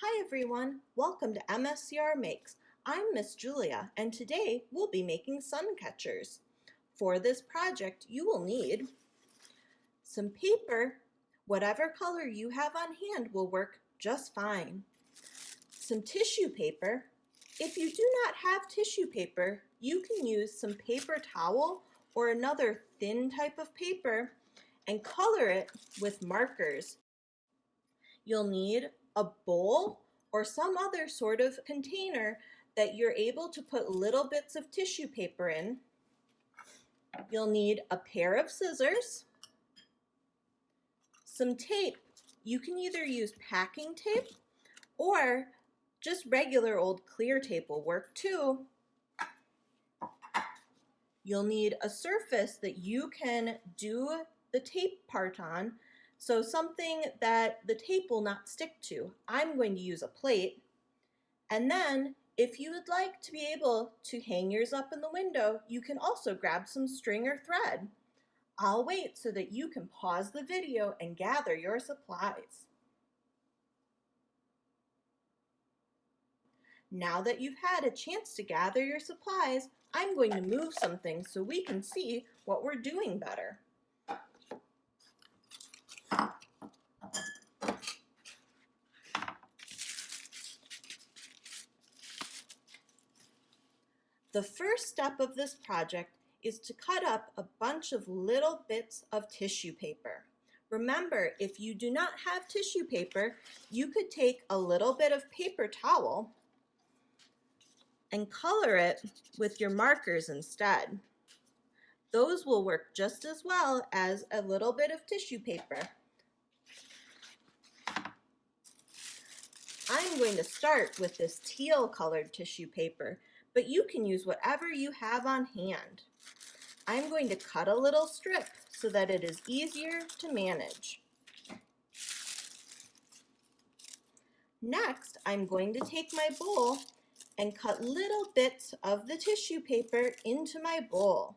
Hi everyone, welcome to MSCR Makes. I'm Miss Julia and today we'll be making sun catchers. For this project you will need some paper, whatever color you have on hand will work just fine. Some tissue paper. If you do not have tissue paper, you can use some paper towel or another thin type of paper and color it with markers. You'll need a bowl or some other sort of container that you're able to put little bits of tissue paper in. You'll need a pair of scissors, some tape. You can either use packing tape or just regular old clear tape will work too. You'll need a surface that you can do the tape part on, so something that the tape will not stick to. I'm going to use a plate. And then if you would like to be able to hang yours up in the window, you can also grab some string or thread. I'll wait so that you can pause the video and gather your supplies. Now that you've had a chance to gather your supplies, I'm going to move some things so we can see what we're doing better. The first step of this project is to cut up a bunch of little bits of tissue paper. Remember, if you do not have tissue paper, you could take a little bit of paper towel and color it with your markers instead. Those will work just as well as a little bit of tissue paper. I'm going to start with this teal colored tissue paper, but you can use whatever you have on hand. I'm going to cut a little strip so that it is easier to manage. Next, I'm going to take my bowl and cut little bits of the tissue paper into my bowl.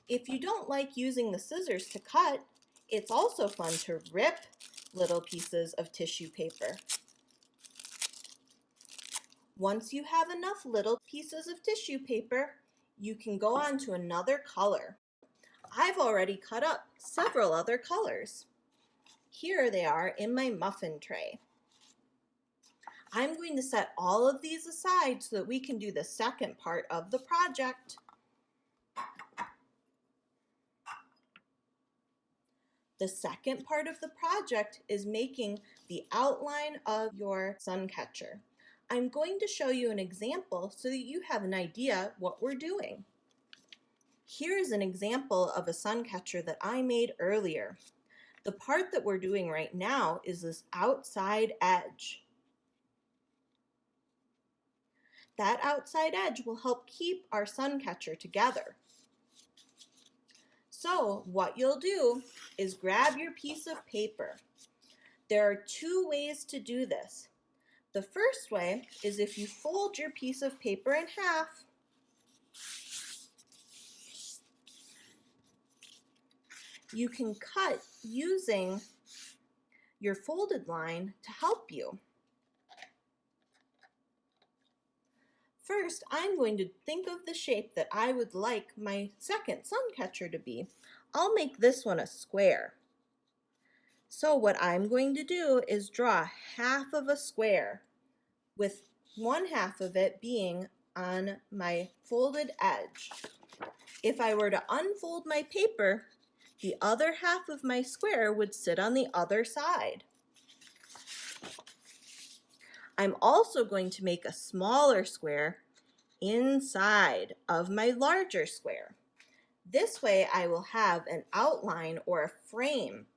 If you don't like using the scissors to cut, it's also fun to rip little pieces of tissue paper. Once you have enough little pieces of tissue paper, you can go on to another color. I've already cut up several other colors. Here they are in my muffin tray. I'm going to set all of these aside so that we can do the second part of the project. The second part of the project is making the outline of your sun catcher. I'm going to show you an example so that you have an idea what we're doing. Here's an example of a sun catcher that I made earlier. The part that we're doing right now is this outside edge. That outside edge will help keep our sun catcher together. So what you'll do is grab your piece of paper. There are two ways to do this. The first way is if you fold your piece of paper in half, you can cut using your folded line to help you. First, I'm going to think of the shape that I would like my second sun catcher to be. I'll make this one a square. So what I'm going to do is draw half of a square, with one half of it being on my folded edge. If I were to unfold my paper, the other half of my square would sit on the other side. I'm also going to make a smaller square inside of my larger square. This way I will have an outline or a frame,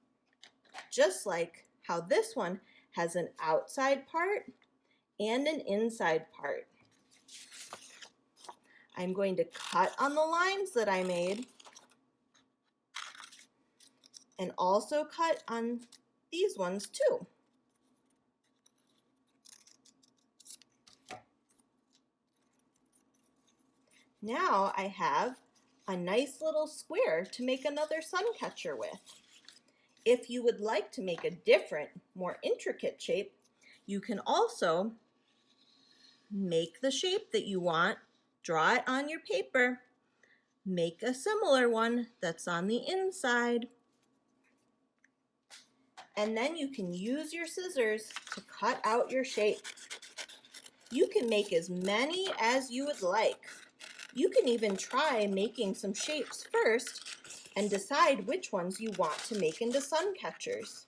just like how this one has an outside part and an inside part. I'm going to cut on the lines that I made and also cut on these ones too. Now I have a nice little square to make another sun catcher with. If you would like to make a different, more intricate shape, you can also make the shape that you want, draw it on your paper, make a similar one that's on the inside, and then you can use your scissors to cut out your shape. You can make as many as you would like. You can even try making some shapes first and decide which ones you want to make into sun catchers.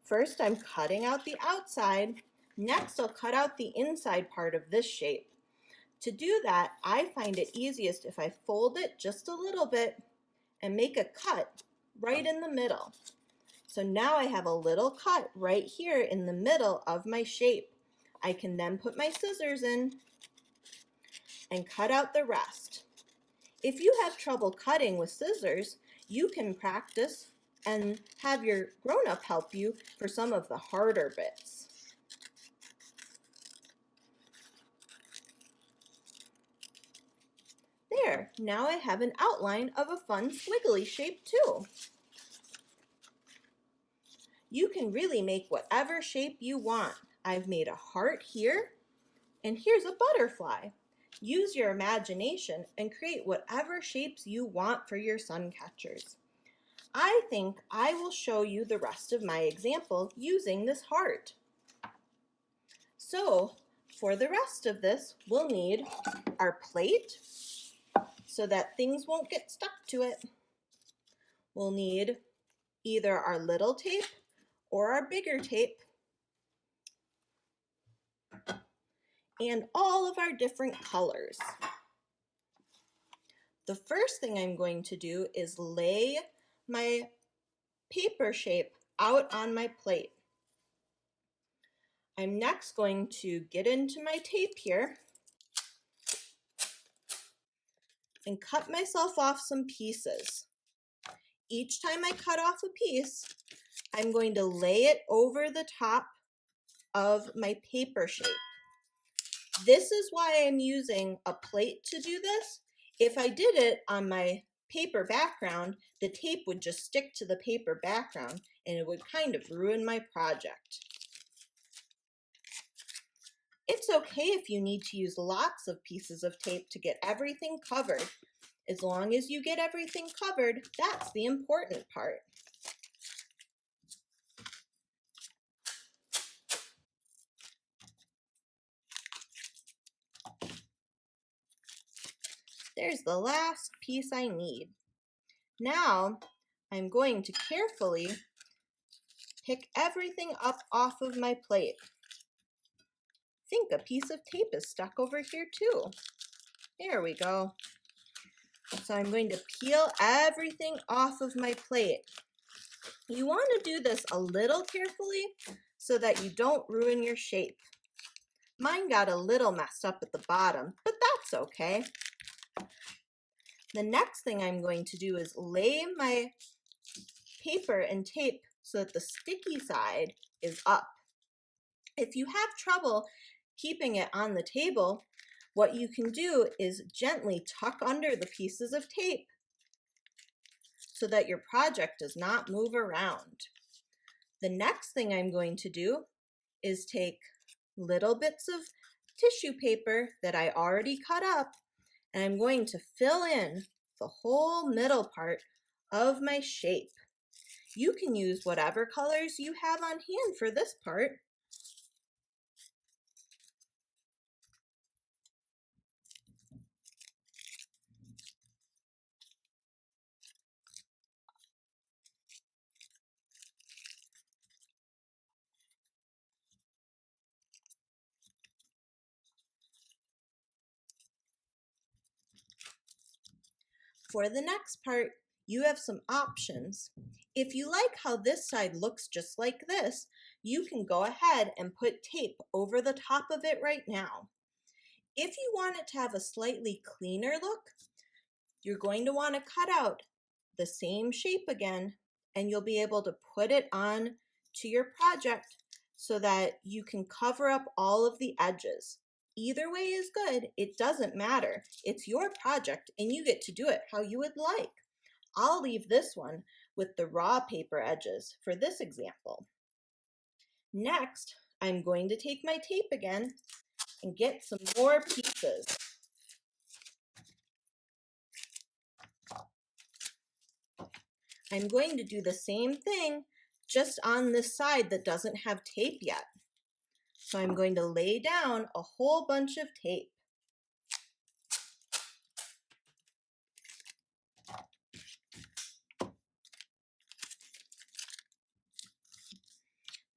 First, I'm cutting out the outside. Next, I'll cut out the inside part of this shape. To do that, I find it easiest if I fold it just a little bit and make a cut right in the middle. So now I have a little cut right here in the middle of my shape. I can then put my scissors in and cut out the rest. If you have trouble cutting with scissors, you can practice and have your grown-up help you for some of the harder bits. There, now I have an outline of a fun squiggly shape too. You can really make whatever shape you want. I've made a heart here, and here's a butterfly. Use your imagination and create whatever shapes you want for your sun catchers. I think I will show you the rest of my example using this heart. So, for the rest of this, we'll need our plate so that things won't get stuck to it. We'll need either our little tape or our bigger tape, and all of our different colors. The first thing I'm going to do is lay my paper shape out on my plate. I'm next going to get into my tape here and cut myself off some pieces. Each time I cut off a piece, I'm going to lay it over the top of my paper shape. This is why I'm using a plate to do this. If I did it on my paper background, the tape would just stick to the paper background and it would kind of ruin my project. It's okay if you need to use lots of pieces of tape to get everything covered. As long as you get everything covered, that's the important part. There's the last piece I need. Now, I'm going to carefully pick everything up off of my plate. I think a piece of tape is stuck over here too. There we go. So I'm going to peel everything off of my plate. You want to do this a little carefully so that you don't ruin your shape. Mine got a little messed up at the bottom, but that's okay. The next thing I'm going to do is lay my paper and tape so that the sticky side is up. If you have trouble keeping it on the table, what you can do is gently tuck under the pieces of tape so that your project does not move around. The next thing I'm going to do is take little bits of tissue paper that I already cut up, and I'm going to fill in the whole middle part of my shape. You can use whatever colors you have on hand for this part. For the next part, you have some options. If you like how this side looks just like this, you can go ahead and put tape over the top of it right now. If you want it to have a slightly cleaner look, you're going to want to cut out the same shape again, and you'll be able to put it on to your project so that you can cover up all of the edges. Either way is good. It doesn't matter. It's your project and you get to do it how you would like. I'll leave this one with the raw paper edges for this example. Next, I'm going to take my tape again and get some more pieces. I'm going to do the same thing just on this side that doesn't have tape yet. So I'm going to lay down a whole bunch of tape.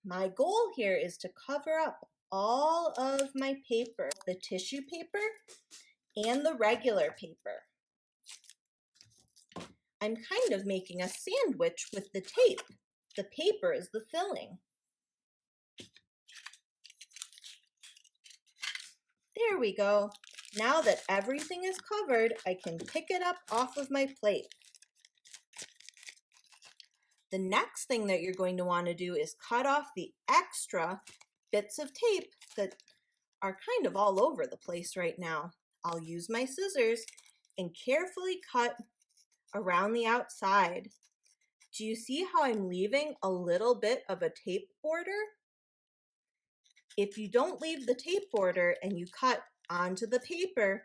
My goal here is to cover up all of my paper, the tissue paper and the regular paper. I'm kind of making a sandwich with the tape. The paper is the filling. There we go. Now that everything is covered, I can pick it up off of my plate. The next thing that you're going to want to do is cut off the extra bits of tape that are kind of all over the place right now. I'll use my scissors and carefully cut around the outside. Do you see how I'm leaving a little bit of a tape border? If you don't leave the tape border and you cut onto the paper,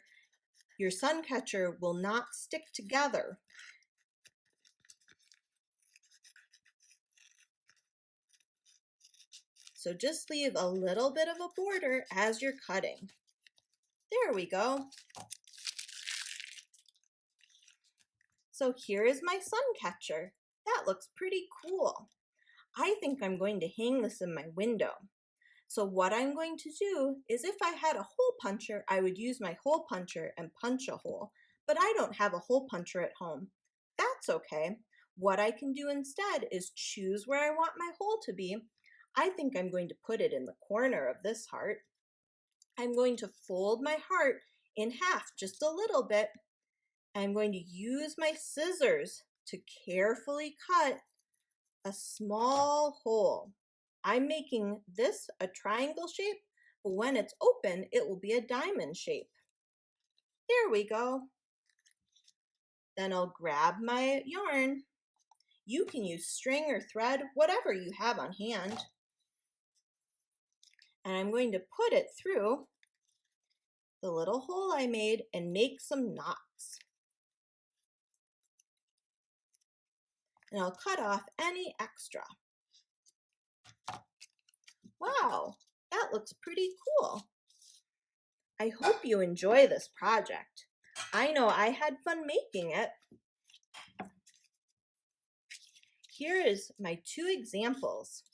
your sun catcher will not stick together. So just leave a little bit of a border as you're cutting. There we go. So here is my sun catcher. That looks pretty cool. I think I'm going to hang this in my window. So what I'm going to do is, if I had a hole puncher, I would use my hole puncher and punch a hole. But I don't have a hole puncher at home. That's okay. What I can do instead is choose where I want my hole to be. I think I'm going to put it in the corner of this heart. I'm going to fold my heart in half just a little bit. I'm going to use my scissors to carefully cut a small hole. I'm making this a triangle shape, but when it's open, it will be a diamond shape. There we go. Then I'll grab my yarn. You can use string or thread, whatever you have on hand. And I'm going to put it through the little hole I made and make some knots. And I'll cut off any extra. Wow, that looks pretty cool. I hope you enjoy this project. I know I had fun making it. Here is my two examples.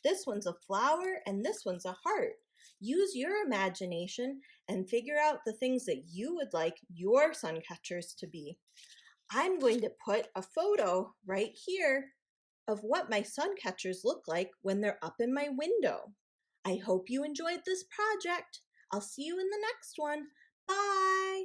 This one's a flower and this one's a heart. Use your imagination and figure out the things that you would like your sun catchers to be. I'm going to put a photo right here of what my sun catchers look like when they're up in my window. I hope you enjoyed this project. I'll see you in the next one. Bye!